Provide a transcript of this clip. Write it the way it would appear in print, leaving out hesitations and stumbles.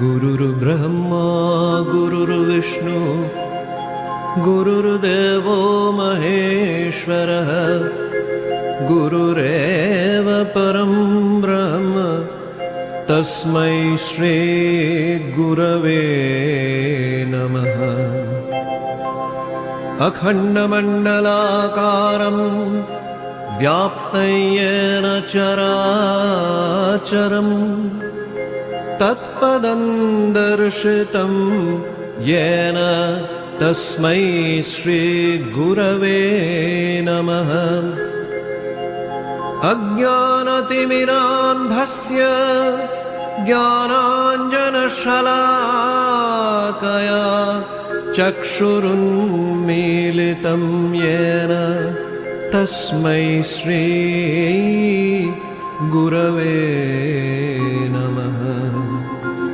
गुरुर्ब्रह्मा गुरुर्विष्णु गुरुर्देवो महेश्वरः गुरुरेव परं ब्रह्म तस्मै श्री गुरवे नमः। अखण्डमण्डलाकारं व्याप्तं येन चराचरं तत्पदं दर्शितं येन तस्मै श्री गुरवे नमः। अज्ञानतिमिरान्धस्य ज्ञानाञ्जनशलाकया चक्षुरुन्मीलितं येन तस्मै श्री गुरवे